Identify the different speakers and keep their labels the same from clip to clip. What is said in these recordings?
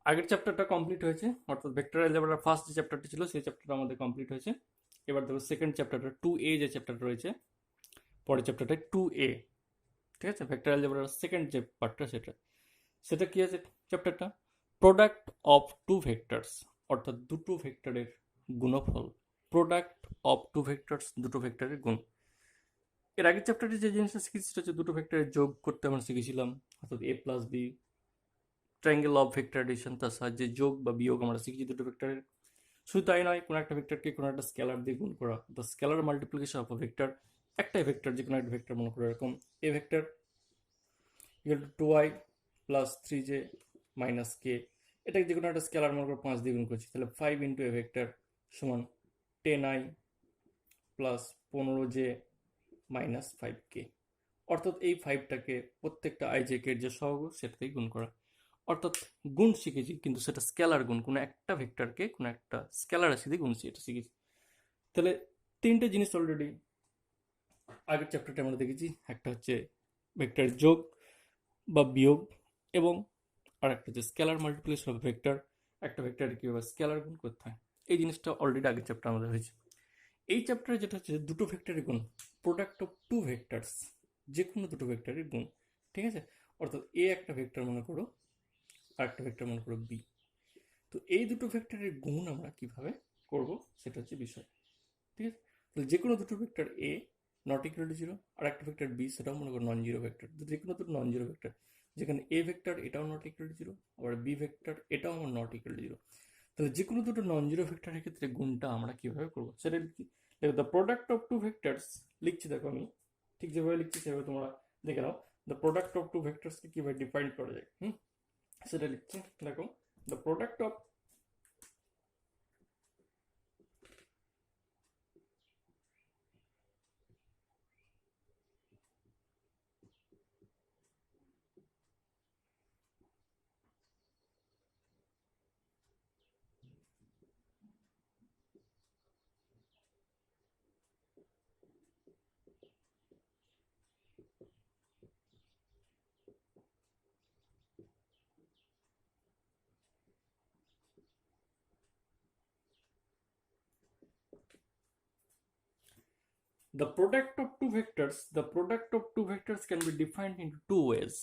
Speaker 1: আগের চ্যাপ্টারটা কমপ্লিট হয়েছে, অর্থাৎ ভেক্টর অ্যালজেব্রার ফার্স্ট যে চ্যাপ্টারটি ছিল সেই চ্যাপ্টারটা আমাদের কমপ্লিট হয়েছে। এবার দেখো সেকেন্ড চ্যাপ্টারটা 2A যে চ্যাপ্টারটা রয়েছে, পরের চ্যাপ্টারটা 2A। ঠিক আছে, ভেক্টর অ্যালজেব্রার সেকেন্ড যে পার্টটা সেটা সেটা কি আছে চ্যাপ্টারটা? প্রোডাক্ট অফ টু ভেক্টরস, অর্থাৎ দুটো ভেক্টরের গুণফল। প্রোডাক্ট অফ টু ভেক্টরস, দুটো ভেক্টরের গুণ। এর আগের চ্যাপ্টারে যে জিনিসটা শিখেছি সেটা হচ্ছে দুটো ভেক্টরের যোগ করতে আমরা শিখেছিলাম, অর্থাৎ A plus B, triangle of vector addition, তার সাহায্যে যোগ বা বিয়োগ আমরা শিখেছি দুটো ভেক্টরের। শুধু তাই নয়, কোনো একটা ভেক্টরকে কোনো একটা স্কেলার দিয়ে গুণ করা, the scalar multiplication of a vector. একটাই ভেক্টর, যে কোনো একটা ভেক্টর মনে করো এরকম A vector equal to 2i plus 3j minus K. এটাকে যে কোনো একটা স্কেলার মনে করো 5 দিয়ে গুণ করছি, তাহলে 5 ইন্টু এ ভেক্টর সমান 10i plus 15j minus 5k। অর্থাৎ এই 5টাকে প্রত্যেকটা আইজে কে যে সহগ সেটাতেই গুণ করা। অর্থাৎ গুণ শিখেছি, কিন্তু সেটা স্কেলার গুণ, কোনো একটা ভেক্টরকে কোনো একটা স্কেলার রাশি দিয়ে গুণছি, এটা শিখেছি। তাহলে তিনটে জিনিস অলরেডি আগের চ্যাপ্টারটা আমরা দেখেছি। একটা হচ্ছে ভেক্টরের যোগ বা বিয়োগ, এবং আর একটা হচ্ছে স্কেলার মাল্টিপ্লিকেশন অফ ভেক্টর, একটা ভেক্টরে কীভাবে স্কেলার গুণ করতে হয়। এই জিনিসটা অলরেডি আগের চ্যাপ্টার আমাদের হয়েছে। এই চ্যাপ্টারে যেটা হচ্ছে দুটো ভেক্টরের গুণ, প্রোডাক্ট অফ টু ভেক্টরস, যে কোনো দুটো ভেক্টরের গুণ। ঠিক আছে, অর্থাৎ এ একটা ভেক্টর মনে করো, আর একটা ভেক্টর মনে করো বি। তো এই দুটো ভেক্টরের গুণ আমরা কিভাবে করব সেটা হচ্ছে বিষয়। ঠিক আছে, তাহলে যে কোনো দুটো vector A not equal to zero, আর একটা ভেক্টর বি সেটাও মনে করো নন জিরো ভেক্টর। যে কোনো দুটো নন জিরো ভেক্টর, যেখানে এ ভেক্টর এটাও নট ইকুয়াল টু জিরো, আবার বি ভেক্টর এটাও আমার নট ইকুয়াল টু জিরো। তাহলে যে কোনো দুটো নন জিরো ভেক্টরের ক্ষেত্রে গুণটা আমরা কিভাবে করবো সেটা লিখি। দেখো the product of two vectors লিখছি, দেখো আমি ঠিক যেভাবে লিখছি সেভাবে তোমরা দেখে নাও। দ্য প্রোডাক্ট অফ টু ভেক্টরসকে কিভাবে ডিফাইন করা যায়, সেটা লিখছি। দেখো, the product of the product of two vectors can be defined into two ways.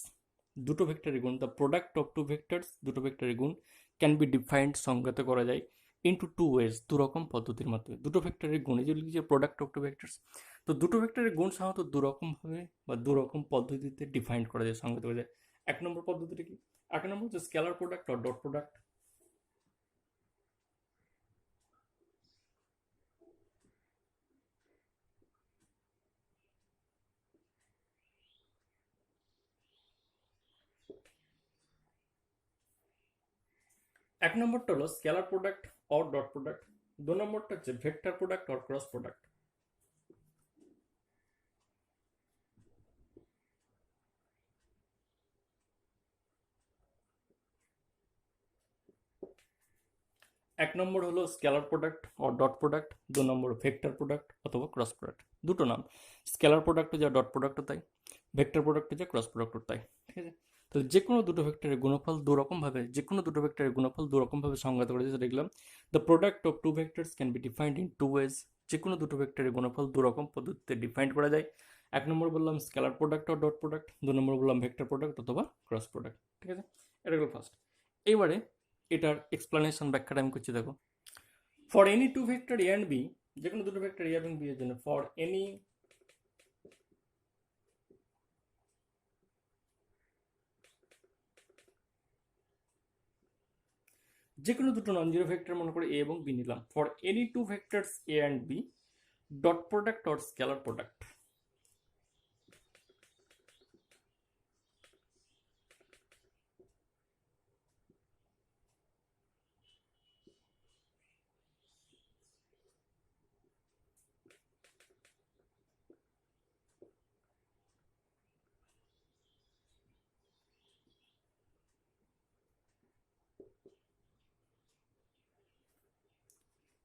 Speaker 1: দুটো ভেক্টরের গুণ, the product of two vectors, দুটো ভেক্টরের গুণ ক্যান বি ডিফাইন্ড, সংজ্ঞাত করা যায়, ইন্টু টু ওয়েজ, দু রকম পদ্ধতির মাধ্যমে। দুটো ভেক্টরের গুণ, এই যে লিখছে প্রোডাক্ট অফ টু ভেক্টরস, তো দুটো ভেক্টরের গুণ সাধারণত দু রকম ভাবে বা দু রকম পদ্ধতিতে ডিফাইন্ড করা যায়, সংজ্ঞাত করা যায়। এক নম্বর পদ্ধতিটা কি? এক নম্বর হচ্ছে স্কেলার প্রোডাক্ট আর ডট প্রোডাক্ট। এক নম্বরটা হলো scalar product or dot product. দু নম্বরটা হচ্ছে vector product or cross product. এক নম্বর হলো scalar product or dot product, দু নম্বর ভেক্টর প্রোডাক্ট অথবা ক্রস প্রোডাক্ট। দুটো নাম, স্কেলার প্রোডাক্টও যা ডট প্রোডাক্টও তাই, ভেক্টর প্রোডাক্টও যা ক্রস প্রোডাক্টও তাই। ঠিক আছে, তাহলে যে কোনো দুটো ভেক্টরের গুণফল দু রকমভাবে, যে কোনো দুটো ভেক্টরের গুণফল দু রকমভাবে সংজ্ঞাত করেছে, সেটা দেখলাম। The product of two vectors can be defined in two ways, যে কোনো দুটো ভেক্টরের গুণফল দু রকম পদ্ধতিতে ডিফাইন্ড করা যায়। এক নম্বর বললাম scalar product or dot product, দু নম্বর বললাম ভেক্টর প্রোডাক্ট অথবা ক্রস প্রোডাক্ট। ঠিক আছে, এটা হলো ফার্স্ট। এবারে এটার এক্সপ্লানেশন, ব্যাখ্যাটা আমি করছি, দেখো। For any two vector A and B, যে কোনো দুটো ভেক্টর এ এবং বি এর জন্য, ফর এনি যে কোনো দুটো নন জিরো ভেক্টর মনে করে এ এবং বি নিলাম, for any two vectors A and B, dot product or scalar product.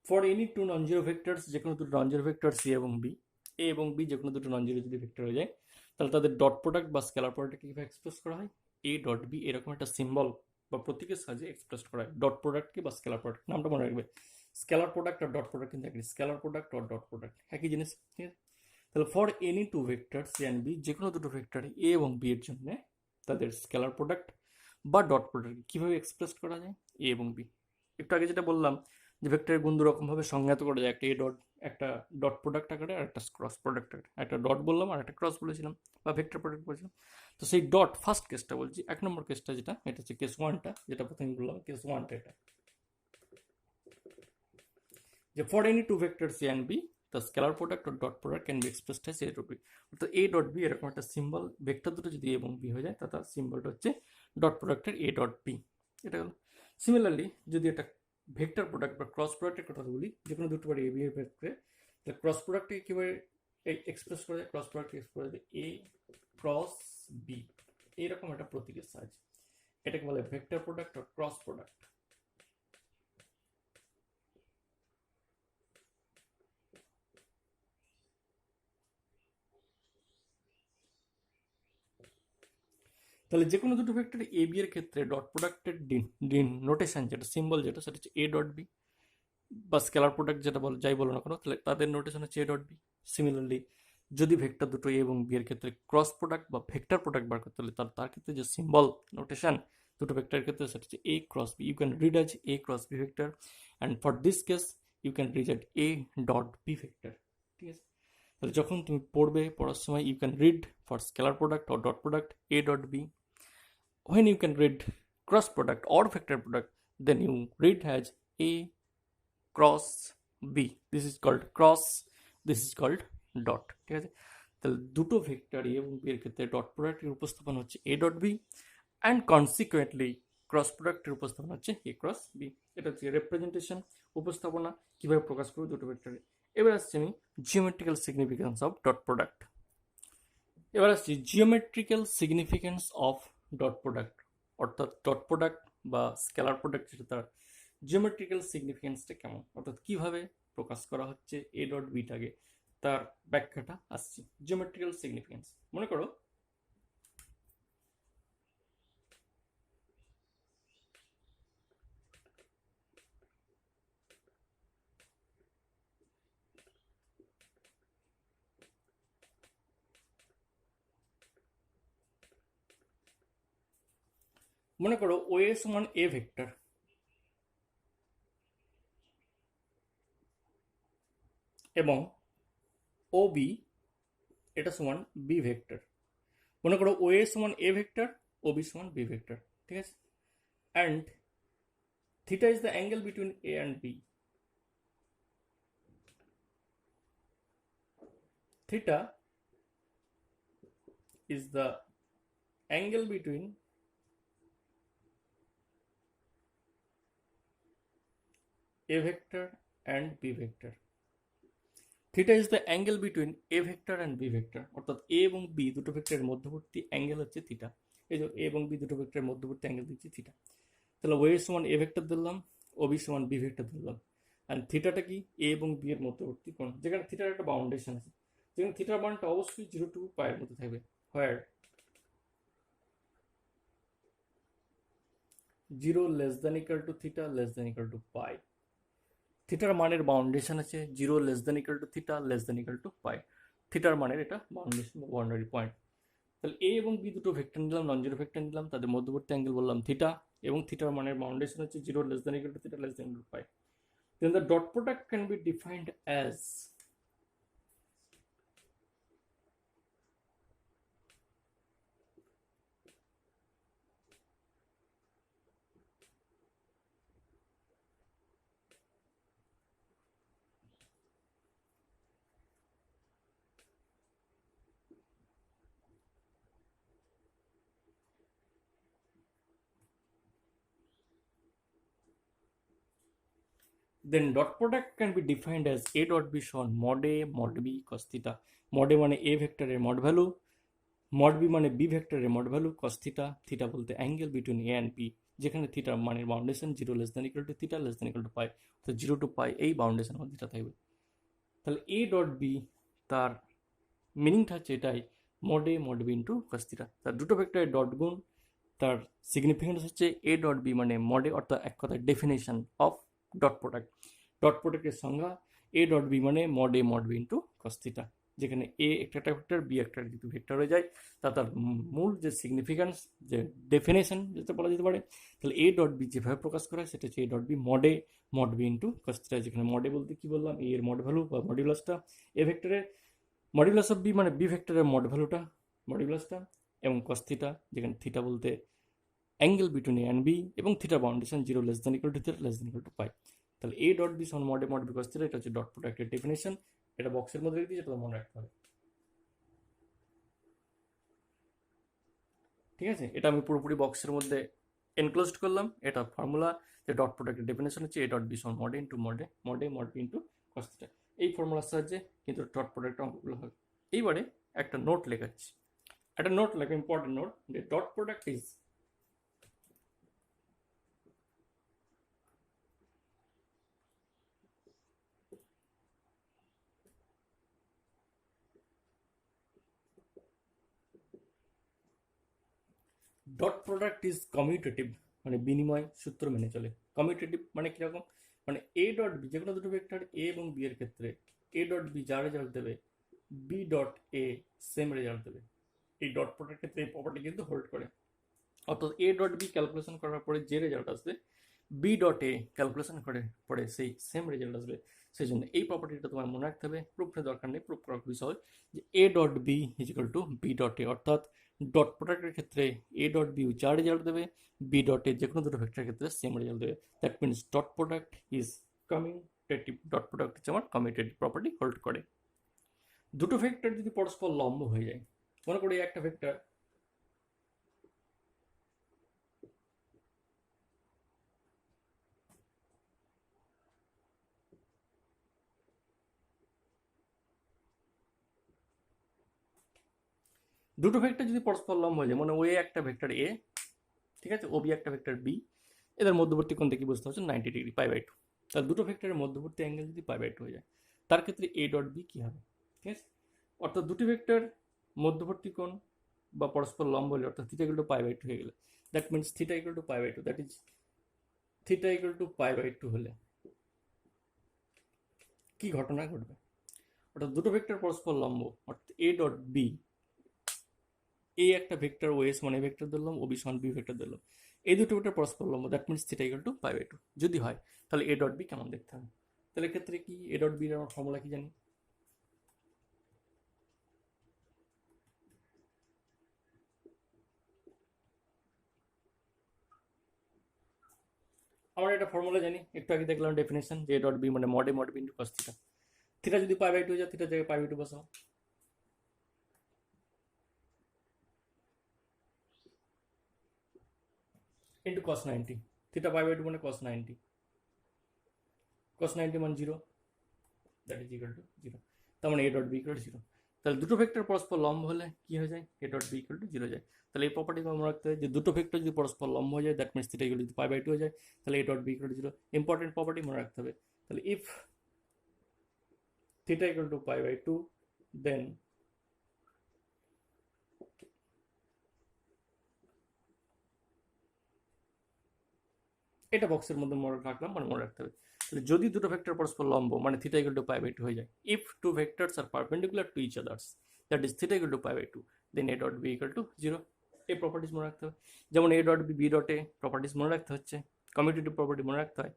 Speaker 1: For any two non zero vectors, যে কোনো দুটো নন জিরো ভেক্টর সি এবং বি, এ এবং বি যে কোনো দুটো নন জিরো যদি ভেক্টর হয়ে যায়, তাহলে তাদের ডট প্রোডাক্ট বা স্কেলার প্রোডাক্টকে কীভাবে এক্সপ্রেস করা হয়, এ ডট বি, এরকম একটা সিম্বল বা প্রতীকের সাহায্যে এক্সপ্রেস করা হয়। ডট প্রোডাক্টকে বা স্কেলার প্রোডাক্ট, নামটা মনে রাখবে, স্কেলার প্রোডাক্ট আর ডট প্রোডাক্ট কিন্তু একই, স্কেলার প্রোডাক্ট আর ডট প্রোডাক্ট একই জিনিস, ঠিক আছে। তাহলে for any two vector C and B, যে কোনো দুটো ভেক্টর এ এবং বি এর জন্য তাদের স্কেলার প্রোডাক্ট বা ডট প্রোডাক্ট কীভাবে এক্সপ্রেস করা যায়, এ এবং বি। একটু আগে যেটা বললাম যে ভেক্টরের গুণ দুরকমভাবে সংজ্ঞাত করা যায়, একটা এ ডট, একটা ডট প্রোডাক্ট আকারে আর একটা ক্রস প্রোডাক্ট আকারে। একটা ডট বললাম আর একটা ক্রস বলেছিলাম বা ভেক্টর প্রোডাক্ট বলেছিলাম। তো সেই ডট ফার্স্ট কেসটা বলছি, 1 নম্বর কেসটা যেটা, এটা হচ্ছে কেস ওয়ানটা, যেটা প্রথমে বললাম কেস ওয়ানটা, এটা যে for any two vector C and B the scalar product or dot product can be expressed as A dot B. অর্থাৎ এ ডট বি এরকম একটা সিম্বল, ভেক্টর দুটো যদি এ এবং বি হয়ে যায় তার সিম্বলটা হচ্ছে ডট প্রোডাক্টের এ ডট বি, এটা হলো। সিমিলারলি যদি একটা ভেক্টর প্রোডাক্ট বা ক্রস প্রোডাক্টের কথা বলি, যে কোনো দুটো এ বি এর ক্ষেত্রে, তাহলে ক্রস প্রোডাক্টকে কীভাবে এক্সপ্রেস করা যায়, ক্রস প্রোডাক্টকে এক্সপ্রেস করা যায় এ ক্রস বি, এইরকম একটা প্রতীকের সাহায্যে। এটাকে বলে ভেক্টর প্রোডাক্ট আর ক্রস প্রোডাক্ট। তাহলে যে কোনো দুটো ভেক্টর এ বি এর ক্ষেত্রে ডট প্রোডাক্টের নোটেশন যেটা, সিম্বল যেটা, সেটা হচ্ছে এ ডট বি, বা স্কেলার প্রোডাক্ট যেটা বলো, যাই বলো না কেন, তাহলে তাদের নোটেশন হচ্ছে এ ডট বি। সিমিলারলি যদি ভেক্টর দুটো এ এবং বি এর ক্ষেত্রে ক্রস প্রোডাক্ট বা ভেক্টর প্রোডাক্ট বার করতে হলে তার ক্ষেত্রে যে সিম্বল নোটেশন দুটো ভেক্টরের ক্ষেত্রে, সেটা হচ্ছে A cross B. You can read as A cross B vector, and for this case you can read at A dot B vector, ঠিক আছে। তাহলে যখন তুমি পড়ার সময় you can read for scalar product or dot product A dot B. When you can read cross product or vector product, then you read as a cross b. This is called cross, this is called dot, ঠিক আছে। তাহলে দুটো vector এ এবং B এর ক্ষেত্রে dot প্রোডাক্টের উপস্থাপন হচ্ছে A dot B, and consequently cross প্রোডাক্টের উপস্থাপন হচ্ছে এ ক্রস বি। এটা হচ্ছে রেপ্রেজেন্টেশন, উপস্থাপনা, কিভাবে প্রকাশ করবো দুটো ভেক্টরে। এবার আসছে আমি geometrical significance of dot product. এবার আসছি geometrical significance of dot product, অর্থাৎ ডট প্রোডাক্ট বা স্কেলার প্রোডাক্ট যেটা, তার জিওমেট্রিক্যাল সিগনিফিকেন্সটা কেমন, অর্থাৎ কিভাবে প্রকাশ করা হচ্ছে এ ডট বিটাকে, তার ব্যাখ্যাটা আসছে। জিওমেট্রিক্যাল সিগনিফিকেন্স, মনে করো ও এ সমান এ ভেক্টর এবং ও বি এটা সমান বি ভেক্টর। মনে করো ও এ সমান এ ভেক্টর, ও বি সমান বি ভেক্টর, ঠিক আছে। And theta is the angle between A and B. Theta is the angle between a vector and b vector. Theta is the angle between a vector and b vector, অর্থাৎ a এবং b দুটো ভেক্টরের মধ্যবর্তী angle হচ্ছে theta. এই যে a এবং b দুটো ভেক্টরের মধ্যবর্তী অ্যাঙ্গেল দিচ্ছি থিটা। তাহলে ওয়ে সমান এ ভেক্টর ধরলাম, ও বি সমান বি ভেক্টর ধরলাম, অ্যান্ড থিটাটা কি এ এবং বি এর মধ্যবর্তী কোণ, যেখানে থিটার একটা বাউন্ডেশন আছে, যেখানে থিটার মানটা অবশ্যই 0 to π এর মধ্যে থাকবে, হোয়ার 0 less than equal to theta less than equal to π। থিটার মানের বাউন্ডেশন আছে 0 less than equal to theta less than equal to π, থিটার মানের এটা বাউন্ডেশন বা বাউন্ডারি পয়েন্ট। তাহলে এ এবং বি দুটো ভেক্টর নিলাম, নন জিরো ভেক্টর নিলাম, তাদের মধ্যবর্তী অ্যাঙ্গেল বললাম থিটা, এবং থিটার মানের বাউন্ডেশন হচ্ছে 0 less than equal to theta less than equal to π। Then the dot product can be defined as then dot product can be defined as a dot b সমান mod a mod b cos theta। mod a মানে a ভেক্টরের mod value, mod b মানে b ভেক্টরের mod value, cos theta, theta বলতে angle between a and b, যেখানে থিটার মানের বাউন্ডেশন 0 less than equal to theta less than equal to π, তো 0 to π এই বাউন্ডেশনের মধ্যে থিটা থাকবে। তাহলে a ডট b তার মিনিংটা হচ্ছে এটাই, mod a mod b into cos theta। তার দুটো ভেক্টরের ডট গুণ তার সিগনিফিকেন্স হচ্ছে এ ডট বি মানে মডে, অর্থাৎ এক কথায় definition of dot product. Dot প্রোডাক্টের সংজ্ঞা এ ডট বি মানে mod A mod B into cos theta, যেখানে এ একটা ভেক্টর, বি একটা যদি ভেক্টর হয়ে যায় তার মূল যে সিগনিফিকেন্স, যে ডেফিনেশন যেটা বলা যেতে পারে, তাহলে এ ডট বি যেভাবে প্রকাশ করা হয় সেটা হচ্ছে A dot B mod A mod B into cos theta, যেখানে মডে বলতে কি বললাম, এ এর মড ভ্যালু বা মডিউলাসটা, এ ভেক্টরের মডিউলাস অফ বি মানে বি ভেক্টরের মড ভ্যালুটা, মডিউলাসটা, এবং কস থিটা যেখানে থিটা বলতে angle between A and B, এবং থিটা বাউন্ডেশন 0 less than equal to theta less than equal to pi. তাহলে এ ডট বি সমান mod A mod B cos theta, এটা হচ্ছে ডট প্রোডাক্টের ডেফিনেশন। এটা বক্সের মধ্যে রেখে দিয়েছি, এটা মনে রাখতে হবে। ঠিক আছে, এটা আমি পুরোপুরি বক্সের মধ্যে এনক্লোজড করলাম। এটা ফর্মুলা যে ডট প্রোডাক্টের ডেফিনেশন হচ্ছে এ ডট বি সমান mod A into mod A mod A mod B into cos theta. এই ফর্মুলার সাহায্যে কিন্তু ডট প্রোডাক্ট অঙ্কগুলো হবে। এইবারে একটা নোট লেখাচ্ছি, একটা নোট লেখা, ইম্পর্টেন্ট নোট, যে dot product is dot product is commutative, মানে বিনিময় সূত্র মেনে চলে। কমিউটেটিভ মানে কিরকম, মানে এ ডট বি, যে কোনো দুটো ভেক্টর এ এবং বি এর ক্ষেত্রে এ ডট বি যা রেজাল্ট দেবে B dot A same result দেবে। এই ডট প্রোডাক্টের ক্ষেত্রে এই প্রপার্টি কিন্তু হোল্ড করে। অর্থাৎ এ ডট বি ক্যালকুলেশন করার পরে যে রেজাল্ট আসবে বি ডট এ ক্যালকুলেশন করে পরে সেই সেম রেজাল্ট আসবে। সেই জন্য এই প্রপার্টিটা তোমার মনে রাখতে হবে, প্রুফের দরকার নেই, প্রুফ করার বিষয় যে A dot B is equal to B dot A, অর্থাৎ ডট প্রোডাক্টের ক্ষেত্রে এ ডট বি যা রেজাল্ট দেবে বি ডট এ যে কোনো দুটো ভেক্টরের ক্ষেত্রে সেম রেজাল্ট দেবে। That means dot product is commutative. Dot product হচ্ছে আমার কমিউটেটিভ প্রপার্টি হোল্ড করে। দুটো ভেক্টর যদি পরস্পর লম্ব হয়ে যায়, মনে করি একটা ভেক্টর দুটো ভেক্টর যদি পরস্পর লম্ব হয়ে যায়, মানে ও একটা ভেক্টর এ, ঠিক আছে, ও বি একটা ভেক্টর বি, এদের মধ্যবর্তী কোণ থেকে বুঝতে হচ্ছে 90 ডিগ্রি, পাই বাই টু। তাহলে দুটো ভেক্টরের মধ্যবর্তী অ্যাঙ্গেল যদি পাই বাই টু হয়ে যায়, তার ক্ষেত্রে এ ডট বি কী হবে, ঠিক আছে। অর্থাৎ দুটি ভেক্টর মধ্যবর্তী কোণ বা পরস্পর লম্ব হলে, অর্থাৎ theta equal to pi by two হয়ে গেলে, that means theta equal to pi by two, that is theta equal to pi by two হলে কি ঘটনা ঘটবে, অর্থাৎ দুটো ভেক্টর পরস্পর লম্ব, অর্থাৎ এ ডট বি, এ একটা ভেক্টর ও এস মানে ভেক্টর ধরলাম, ও বি সমান বি ভেক্টর ধরলাম, এই দুটো ভেক্টর পরস্পর লম্ব, that means theta equal to pi by two যদি হয়, তাহলে এ ডট বি কেমন দেখতে হবে। তাহলে ক্ষেত্রে কি এ ডট বির আমার ফর্মুলা কি জানি, আমরা একটা ফর্মুলা জানি, একটু আগে দেখলাম ডেফিনেশন, যে এ ডট বি মানে mod A mod B into cos theta. Theta যদি পাই বাই টু হয়ে যায়, থিটার জায়গায় পাই বাই টু বসাও, into cos 90, theta pi by two মানে কস 90, কস 90 মানে 0, দ্যাট ইজ ইকুয়াল টু 0। তার মানে A dot B equal to 0। তাহলে দুটো ভেক্টর পরস্পর লম্ব হলে কি হয়ে যায়, A dot B equal to 0 যায়। তাহলে এই প্রপার্টি মনে রাখতে হয় যে দুটো ভেক্টর যদি পরস্পর লম্ব হয়ে যায়, that means theta equal to pi by two হয়ে যায়, তাহলে A dot B equal to 0। Important property মনে রাখতে হবে। তাহলে if theta equal to pi by two, then এটা বক্সের মধ্যে মনে রাখলাম, মানে মনে রাখতে হবে। তাহলে যদি দুটো ভেক্টর পরস্পর লম্ব মানে theta equal to pi by two হয়ে যায়, if two vectors are perpendicular to each others, that is theta equal to pi by two, then A dot B equal to 0। এই প্রপার্টিস মনে রাখতে হবে। যেমন A dot B, B dot A properties মনে রাখতে হচ্ছে, কমিউটেটিভ প্রপার্টি মনে রাখতে হয়।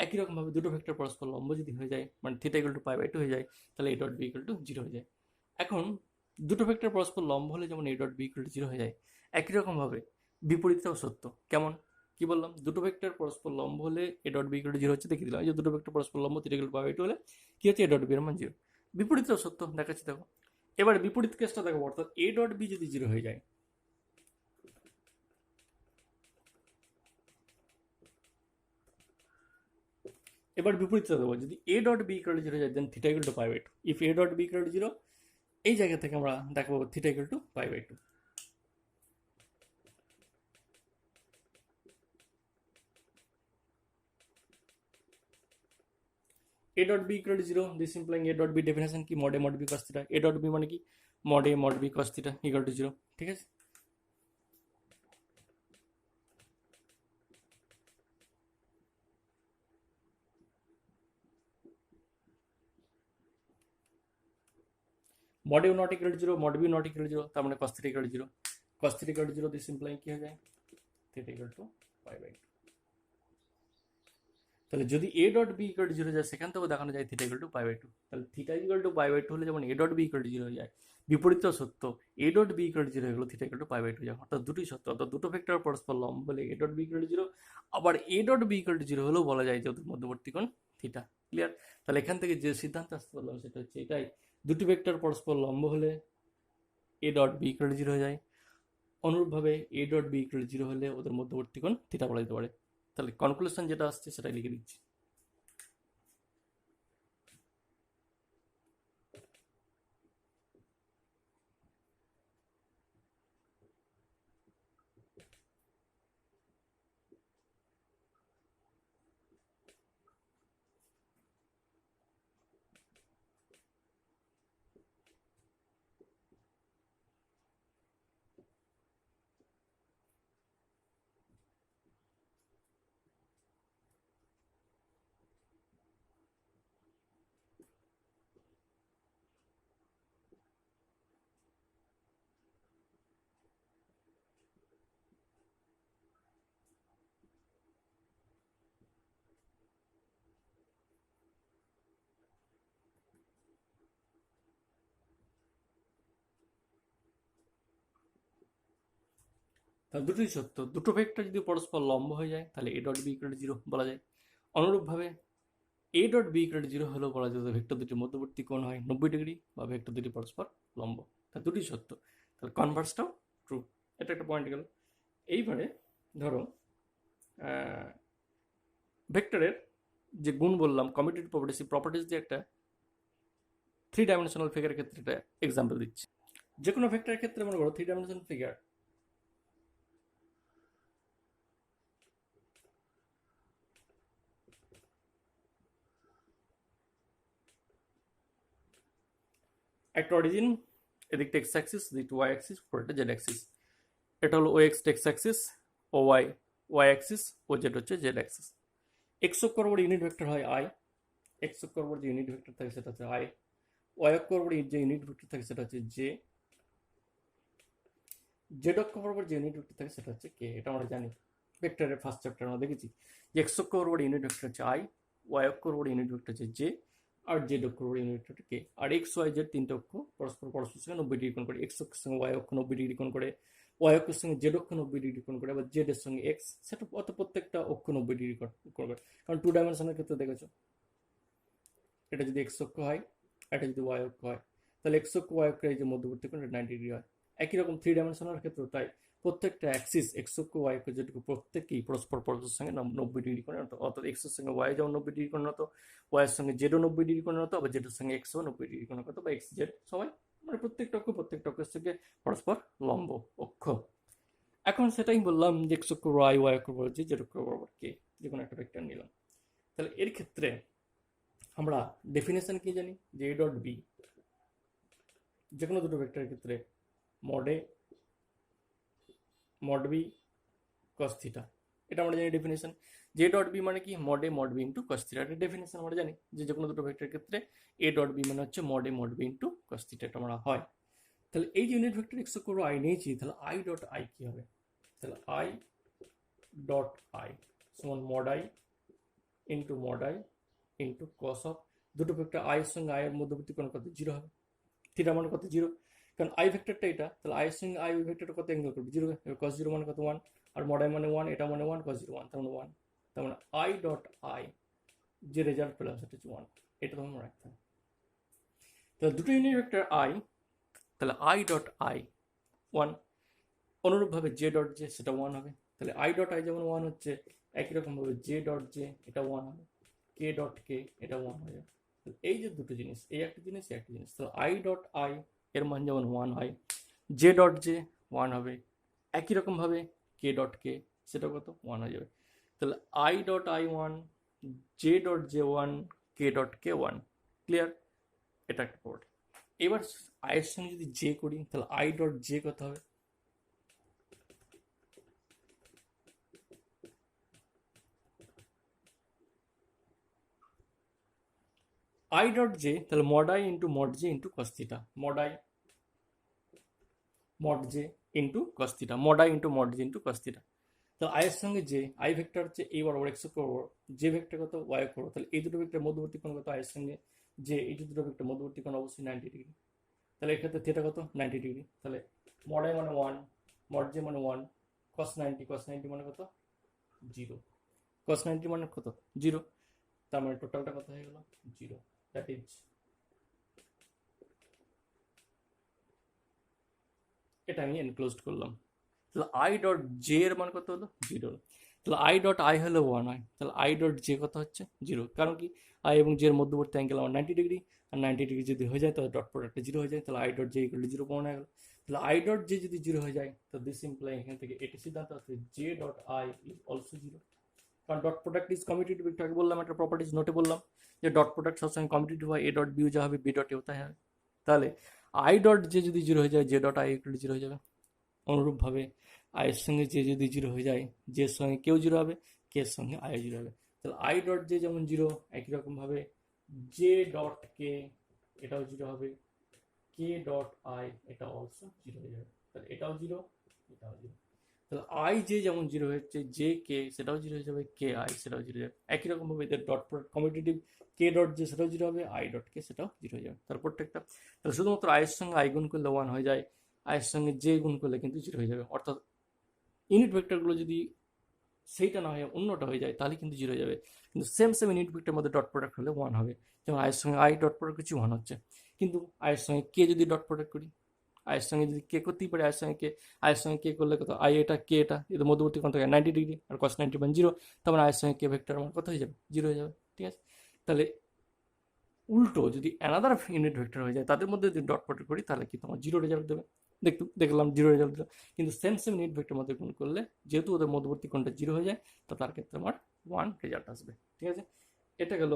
Speaker 1: একই রকমভাবে দুটো ভেক্টর পরস্পর লম্ব যদি হয়ে যায়, মানে theta equal to pi by two হয়ে যায়, তাহলে A dot B equal to 0 হয়ে যায়। এখন দুটো ভেক্টর পরস্পর লম্ব হলে যেমন A dot B equal to 0 হয়ে যায়, একই রকমভাবে বিপরীতটাও সত্য। কেমন, কি বললাম, দুটো ভেক্টর পরস্পর লম্ব হলে A dot B equal to 0 হচ্ছে, দেখিয়ে দিলাম। এই যে দুটো ভেক্টর পরস্পর লম্ব, theta equal to pi by two হলে কি হচ্ছে, এ ডট বি এর মান 0। বিপরীতটাও সত্য, দেখাচ্ছি দেখো। এবার বিপরীত কেসটা দেখো, অর্থাৎ এ ডট বি যদি 0 হয়ে যায়, এবার বিপরীতটা দেবো, যদি A dot B equal to 0 যায়, then theta equal to pi by two. If A dot B equal to 0, এই জায়গা থেকে আমরা দেখাবো theta equal to pi by two. A dot B equal to 0, this implying A dot B definition কি, mod A mod B cos theta. A dot B মানে কি, mod A mod B cos theta equal to 0, ঠিক আছে। Mod A not equal to 0, mod B not equal to 0, তার মানে cos theta equal to 0, cos theta equal to 0 this implying কি হয়ে যায় theta equal to π/2। তাহলে যদি A dot B equal to 0 যায় সেখান থেকেও দেখানো যায় থিটা ইকুয়াল টু π/2। তাহলে থিটা ইকুয়াল টু π/2 হলে যেমন A dot B equal to 0 হয়ে যায়, বিপরীত সত্য, A dot B equal to 0 হয়ে গেলো থিটা ইকুয়াল টু π/2 যায়। অর্থাৎ দুটোই সত্য, অর্থাৎ দুটো ভেক্টর পরস্পর লম্ব বলে A dot B equal to 0, আবার A dot B equal to 0 হলেও বলা যায় যে ওদের মধ্যবর্তী কোণ থিটা। ক্লিয়ার? তাহলে এখান থেকে যে সিদ্ধান্ত আসতে পারলাম সেটা হচ্ছে এটাই, দুটি ভেক্টর পরস্পর লম্ব হলে A dot B equal to 0 হয়ে যায়, অনুরূপভাবে A dot B equal to 0 হলে ওদের মধ্যবর্তী কোণ থিটা বলা যেতে পারে। তাহলে কনক্লুশন যেটা আসছে সেটাই লিখে দিচ্ছি। তাহলে দুটোই সত্য, দুটো ভেক্টর যদি পরস্পর লম্ব হয়ে যায় তাহলে A dot B equal to 0 বলা যায়। অনুরূপভাবে A dot B equal to 0 হলেও বলা যায় ভেক্টর দুটির মধ্যবর্তী কোণ হয় 90 ডিগ্রি বা ভেক্টর দুটি পরস্পর লম্ব। তাহলে দুটোই সত্য, তাহলে কনভার্সটাও ট্রু। এটা একটা পয়েন্ট গেল। এইবারে ধরো ভেক্টরের যে গুণ বললাম কমিউটেটিভ প্রপার্টিস দিয়ে একটা 3 ডাইমেনশনাল ফিগারের ক্ষেত্রে একটা এক্সাম্পল দিচ্ছি। যে কোনো ভেক্টরের ক্ষেত্রে মনে করো 3 ডাইমেনশনাল ফিগার একটা অরিজিন, এদিকটা এক্স অ্যাক্সিস, এদিকটা ওয়াই অ্যাক্সিস, পরেরটা জেড অ্যাক্সিস। এটা হলো ও এক্স এক্স অ্যাক্সিস, ও ওয়াই ওয়াই অ্যাক্সিস, ও জেড হচ্ছে জেড অ্যাক্সিস। এক্স অক্ষর উপর ইউনিট ভেক্টর হয় আই, এক্স অক্ষর উপর যে ইউনিট ভেক্টর থাকে সেটা হচ্ছে আই, ওয়াই অক্ষর উপর যে ইউনিট ভেক্টর থাকে সেটা হচ্ছে জে, জেড অক্ষর উপর যে ইউনিট ভেক্টর থাকে সেটা হচ্ছে কে। এটা আমরা জানি, ভেক্টরের ফার্স্ট চ্যাপ্টার আমরা দেখেছি যে এক্স অক্ষর উপর ইউনিট ভেক্টর হচ্ছে আই, ওয়াই অক্ষর উপর ইউনিট ভেক্টর হচ্ছে জে, আর জেড অক্ষর উপর ইউনিট ভেক্টর কে। আর এক্স ওয়াই জেড তিনটে অক্ষ পরস্পর সঙ্গে 90 ডিগ্রি কোণ করে, এক্স অক্ষের সঙ্গে ওয়াই অক্ষ 90 ডিগ্রি কোণ করে, ওয়াই অক্ষের সঙ্গে জেড অক্ষ 90 ডিগ্রি কোণ করে, আবার জেড এর সঙ্গে এক্স, সেটা অত প্রত্যেকটা অক্ষ 90 ডিগ্রি কোণ করে। কারণ 2 ডাইমেনশনের ক্ষেত্রে দেখেছো এটা যদি এক্স অক্ষ হয়, এটা যদি ওয়াই অক্ষ হয়, তাহলে এক্স অক্ষ ওয়াই অক্ষের এই যে মধ্যবর্তী কোণ 90 ডিগ্রি হয়। একই রকম 3 ডাইমেনশনের ক্ষেত্রে তাই প্রত্যেকটা অ্যাক্সিস এক্স অক্ষ ওয়াই অক্ষ যেটুকু প্রত্যেকেই পরস্পর পরস্পরের সঙ্গে 90 ডিগ্রি কোণে হতো। অর্থাৎ এক্স এর সঙ্গে ওয়াই যেমন 90 ডিগ্রি কোণে হতো, ওয়াই এর সঙ্গে জেডও 90 ডিগ্রি কোণে হতো, আবার জেড এর সঙ্গে এক্সও 90 ডিগ্রি কোণে হতো, বা এক্স জেড সবাই মানে প্রত্যেকটা অক্ষের সঙ্গে পরস্পর লম্ব অক্ষ। এখন সেটাই বললাম যে এক্স অক্ষ ওয়াই ওয়াই অক্ষ বরাবর জেড অক্ষ বরাবর কে, যে কোনো একটা ভেক্টর নিলাম। তাহলে এর ক্ষেত্রে আমরা ডেফিনেশন কি জানি যে এ ডট বি, যে কোনো দুটো ভেক্টরের ক্ষেত্রে mod A mod B cos theta, এটা আমরা জানি ডেফিনেশন। যে ডট বি মানে কি mod A mod B into cos theta, এটা ডেফিনেশন আমরা জানি যে কোনো দুটো ভেক্টরের ক্ষেত্রে এ ডট বি মানে হচ্ছে mod A mod B into cos theta, এটা আমরা হয়। তাহলে এই যে ইউনিট ভেক্টর এক্স অক্ষ আই নিয়েছি, তাহলে আই ডট আই কি হবে? তাহলে আই ডট আই সমান mod I into cos of দুটো ভেক্টর আই এর সঙ্গে আই এর মধ্যবর্তী কোণ কত 0 হবে, থিটা মানে কত 0, কারণ আই ভেক্টরটা এটা, তাহলে আই এর সঙ্গে আই ওই ভেক্টরটা কত অ্যাঙ্গেল করবে 0, কস 0 মানে কত 1, আর মড আই মানে 1, এটা মানে 1, কস 0 1, তার মানে 1, তার মানে আই ডট আই যে রেজাল্ট পেলাম সেটা হচ্ছে 1, এটা তো আমরা রাখতে হবে। তাহলে দুটো ইউনিট ভেক্টর আই, তাহলে আই ডট আই 1, অনুরূপভাবে জে ডট জে সেটা 1 হবে। তাহলে আই ডট আই যেমন 1 হচ্ছে, একই রকমভাবে জে ডট জে এটা 1 হবে, কে ডট কে এটা 1 হয়ে যাবে। এই যে দুটো জিনিস, এই একটা জিনিস এই একটা জিনিস, তাহলে আই ডট আই এর মান যেমন 1 হয়, জে ডট জে 1 হবে, একই রকমভাবে কে ডট কে সেটা কত 1 হয়ে যাবে। তাহলে I dot I 1, J dot J 1, K dot K 1। Clear? এটা একটা প্রপার্টি। এবার আই এর সঙ্গে যদি জে করি তাহলে আই ডট জে কত হবে? আই ডট জে, তাহলে mod I into mod J into cos theta, mod I mod J into cos theta, mod I into mod J into cos theta. তাহলে I এর সঙ্গে J, I vector হচ্ছে এই বরাবর x করবো, J vector কত Y করবো, তাহলে এই দুটো ভেক্টর মধ্যবর্তী কোণ কত, আই এর সঙ্গে জে, এই দুটো ভেক্টর মধ্যবর্তী কোণ অবশ্যই 90 ডিগ্রি। তাহলে এক্ষেত্রে থিটা কত 90 ডিগ্রি। তাহলে মড আই মানে 1, মড জে মানে 1, কস 90, কস 90 মানে কত 0, কস 90 মানে কত 0, তার মানে টোটালটা কত হয়ে গেল 0। দ্যাট ইজ, এটা আমি এনক্লোজড করলাম। তাহলে আই ডট জে এর মান কত হলো 0। তাহলে আই ডট আই হলো 1 হয়, তাহলে আই ডট জে কত হচ্ছে 0, কারণ কি আই এবং জে এর মধ্যবর্তী অ্যাঙ্গেল আমার 90 ডিগ্রি, আর 90 ডিগ্রি যদি হয়ে যায় তাহলে ডট প্রোডাক্টটা 0 হয়ে যায়, তাহলে I dot J equal to 0 প্রমাণ হয়ে গেল। তাহলে আই ডট জে যদি 0 হয়ে যায় তো দিস ইমপ্লাই এখান থেকে এটি সিদ্ধান্ত আছে J dot I is also 0, কারণ ডট প্রোডাক্ট ইজ কমিউটেটিভ। একটু আগে বললাম, একটা প্রপার্টিজ নোটে বললাম যে ডট প্রোডাক্ট সবসময় কমিউটেটিভ হয়, এ ডট বিউ যা হবে বি ডট এও তাই হবে। তাহলে আই ডট জে যদি 0 হয়ে যায় J dot I equal to 0 হয়ে যাবে। অনুরূপভাবে আয়ের সঙ্গে জে যদি 0 হয়ে যায় জে এর সঙ্গে কেউ 0 হবে, কে এর সঙ্গে আই 0 হবে। তাহলে আই ডট জে যেমন 0, একই রকমভাবে জে ডট কে এটাও 0 হবে, কে ডট আই এটা অলসো 0 হয়ে যাবে। তাহলে এটাও 0, এটাও 0। তাহলে আই জে যেমন 0 হচ্ছে, জে কে সেটাও 0 হয়ে যাবে, কে আই সেটাও 0 হয়ে যাবে। একই রকমভাবে এদের ডট প্রোডাক্ট কমিউটেটিভ, কে ডট জে সেটাও 0 হবে, আই ডট কে সেটাও 0 হয়ে যাবে। তার প্রত্যেকটা, তাহলে শুধুমাত্র আয়ের সঙ্গে আই গুণ করলে 1 হয়ে যায়, আয়ের সঙ্গে জে গুণ করলে কিন্তু 0 হয়ে যাবে। অর্থাৎ ইউনিট ভেক্টরগুলো যদি সেইটা না হয়ে অন্যটা হয়ে যায় তাহলে কিন্তু 0 হয়ে যাবে, কিন্তু সেম ইউনিট ভেক্টরের মধ্যে ডট প্রোডাক্ট হলে 1 হবে। যেমন আয়ের সঙ্গে আই ডট প্রোডাক্ট কিছু 1 হচ্ছে, কিন্তু আয়ের সঙ্গে কে যদি ডট প্রোডাক্ট করি, আয়ের সঙ্গে যদি কে করতেই পারে, আয়ের সঙ্গে কে করলে কত, আই এটা কে এটা, এদের মধ্যবর্তী কোণ থাকে 90 ডিগ্রি, আর কস 90 মানে 0, তার মানে আয়ের সঙ্গে কে ভেক্টর আমার কত হয়ে যাবে 0 হয়ে যাবে। ঠিক আছে, তাহলে উল্টো যদি অ্যানাদার ইউনিট ভেক্টর হয়ে যায় তাদের মধ্যে যদি ডট প্রোডাক্ট করি তাহলে কি তোমার 0 রেজাল্ট দেবে। দেখলাম 0 রেজাল্ট দিল, কিন্তু সেম ইউনিট ভেক্টর মধ্যে গুণ করলে যেহেতু ওদের মধ্যবর্তী কোণটা 0 হয়ে যায় তো তার ক্ষেত্রে আমার 1 রেজাল্ট আসবে। ঠিক আছে, এটা গেল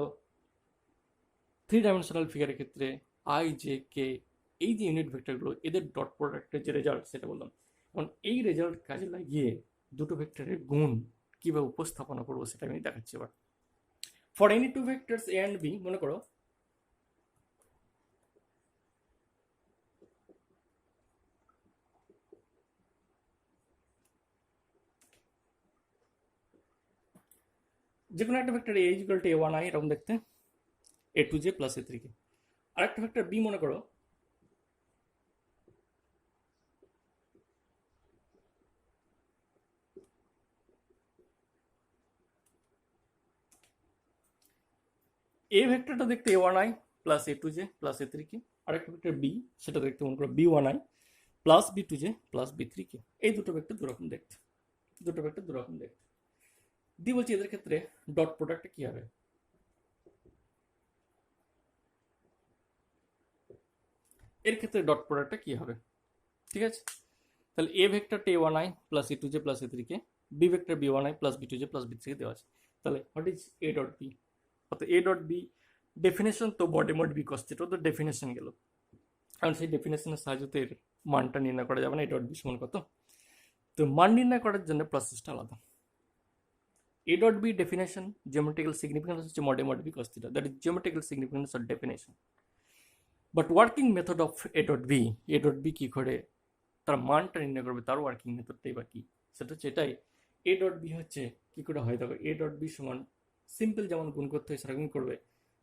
Speaker 1: 3 ডাইমেনশনাল ফিগারের ক্ষেত্রে আই জে কে, এই যে ইউনিট ভেক্টরগুলো এদের ডট প্রোডাক্টের যে রেজাল্ট সেটা বললাম। এখন এই রেজাল্ট কাজে লাগিয়ে দুটো ভেক্টরের গুণ কিভাবে উপস্থাপনা করবো সেটা আমি দেখাচ্ছি এবার। For any two vectors A and B, মনে করো যে কোনো একটা vector A equal to a1 i এরকম দেখতে, a2j প্লাস a3k। আরেকটা ভেক্টর বি মনে করো এ ভেক্টরটা দেখতে a1i plus a2j plus a3k, আরেকটা ভেক্টর বি সেটা দেখতে মনে করো b1i plus b2j plus b3k। এই দুটো ভেক্টর দুরকম দেখতে, দুটো ভেক্টর দুরকম দেখতে। দি বলছি এদের ক্ষেত্রে ডট প্রোডাক্টটা কি হবে, এর ক্ষেত্রে ডট প্রোডাক্টটা কি হবে। ঠিক আছে, তাহলে এ ভেক্টরটা a1i plus a2j plus a3k, B vector b1i plus b2j plus b3k দেওয়া আছে। তাহলে what is A dot B, অর্থাৎ এ ডট বি ডেফিনেশন তো বডি মড বি কস থিটা, তো ডেফিনেশন গেল, কারণ সেই ডেফিনেশনের সাহায্যে তো এর মানটা নির্ণয় করা যাবে না, এ ডট বি সমান কত। তো মান নির্ণয় করার জন্য প্রসেসটা আলাদা। A dot B definition geometrical significance হচ্ছে mod A mod B cos theta, that is geometrical significance or definition. But working method of A dot B, A dot B কী করে তার মানটা নির্ণয় করবে, তার ওয়ার্কিং মেথডটাই বা কি, সেটা হচ্ছে এটাই। এ ডট বি হচ্ছে কী করে হয় দেখো, এ ডট বি সমান সিম্পল যেমন গুণ করতে হয় সেরকমই করবে,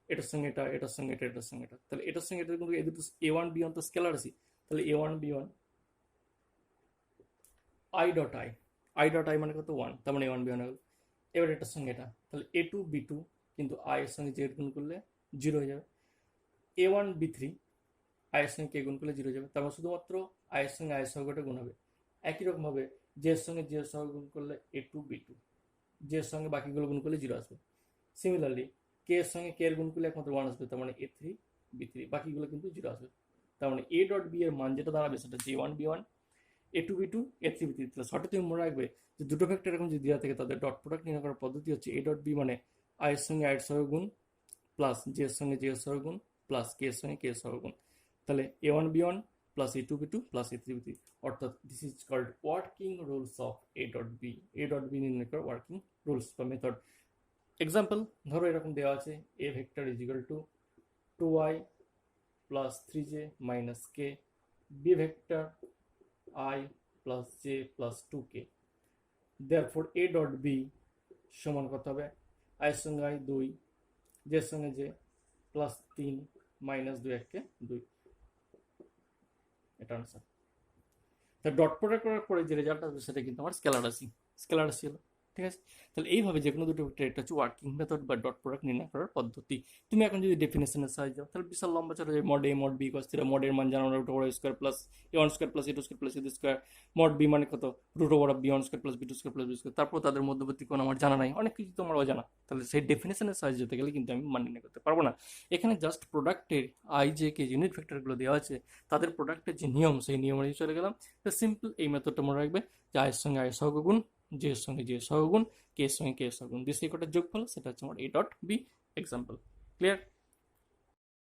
Speaker 1: এটার সঙ্গে এটা, এটার সঙ্গে এটা, এটার সঙ্গে এটা। তাহলে এটার সঙ্গে এটা কিন্তু এই দুটো a1 b1 তো স্কেলার আছে, তাহলে a1 b1 I dot I, I dot I মানে কত 1, তার মানে a1 b1 হলো। এবার এটার সঙ্গে এটা, তাহলে a2 b2 কিন্তু আই এর সঙ্গে জেড গুণ করলে 0 হয়ে যাবে, a1 b3 আয়ের সঙ্গে কে গুণ করলে 0 হয়ে যাবে, তার মানে শুধুমাত্র আয়ের সঙ্গে আয়ের সহগটা গুণ হবে। একই রকমভাবে জে এর সঙ্গে জে এর সহগ গুণ করলে a2 b2, জে এর সঙ্গে বাকিগুলো গুণ করলে 0 আসবে। সিমিলারলি কে এর সঙ্গে কে এর গুণ করলে একমাত্র 1 আসবে, তার মানে a3 b3, বাকিগুলো কিন্তু 0 আসবে। তার মানে এ ডট বি এর মান যেটা দাঁড়াবে সেটা j1 b1 a2 b2 a3 b3। তাহলে শর্টে তুমি মনে রাখবে যে দুটো ভেক্টর এরকম যদি দেওয়া থাকে তাদের ডট প্রোডাক্ট নির্ণয় করার পদ্ধতি হচ্ছে এ ডট বি মানে আয়ের সঙ্গে আয়ের সহগ গুণ প্লাস জে এর সঙ্গে জে এর সহগ গুণ প্লাস কে এর সঙ্গে কে এর সহগ গুণ। তাহলে a1 b1 plus a2 b2 plus a3 b3, অর্থাৎ this is called working rules of A dot B. A dot B নির্ণয় করার ওয়ার্কিং রুলস বা মেথড। এক্সাম্পল ধরো এরকম দেওয়া আছে A vector is equal to 2y plus 3j minus K, B vector I plus J plus 2k। Therefore A dot B সমান কত হবে, আয়ের সঙ্গে আই 2, জের সঙ্গে জে প্লাস 3 মাইনাস 2 1 2, এটা আনসার। তা ডট প্রোডাক্ট করার পরে যে রেজাল্ট আসবে সেটা কিন্তু আমার স্কেলার রাশি হলো। ঠিক আছে, তাহলে এইভাবে যে কোনো দুটো ভেক্টর, এটা হচ্ছে ওয়ার্কিং মেথড বা ডট প্রোডাক্ট নির্ণয় করার পদ্ধতি। তুমি এখন যদি ডেফিনেশনের সাহায্যে যাও তাহলে বিশাল লম্বা চলে যায়। Mod A mod B cos theta, মডের মান জানো root over square plus A one square plus A two square plus A two square, mod B মানে কত root over of B one square plus B two square plus B square, তারপর তাদের মধ্যবর্তী কোণ আমার জানা নাই, অনেক কিছু তো আমার অজানা। তাহলে সেই ডেফিনেশনের সাহায্যে যেতে গেলে কিন্তু আমি মান নির্ণয় করতে পারবো না। এখানে জাস্ট প্রোডাক্টের আই জে কে ইউনিট ভেক্টরগুলো দেওয়া আছে, তাদের প্রোডাক্টের যে নিয়ম সেই নিয়ম অনুযায়ী চলে গেলাম। তো সিম্পল এই মেথডটা মনে রাখবে যে আয়ের সঙ্গে আয়ের সহগুণ, জে এর সঙ্গে জে সহগুণ, কে এর সঙ্গে কে সহগুণ, দিস এই কটার যোগফল, সেটা হচ্ছে আমার A dot B example. Clear?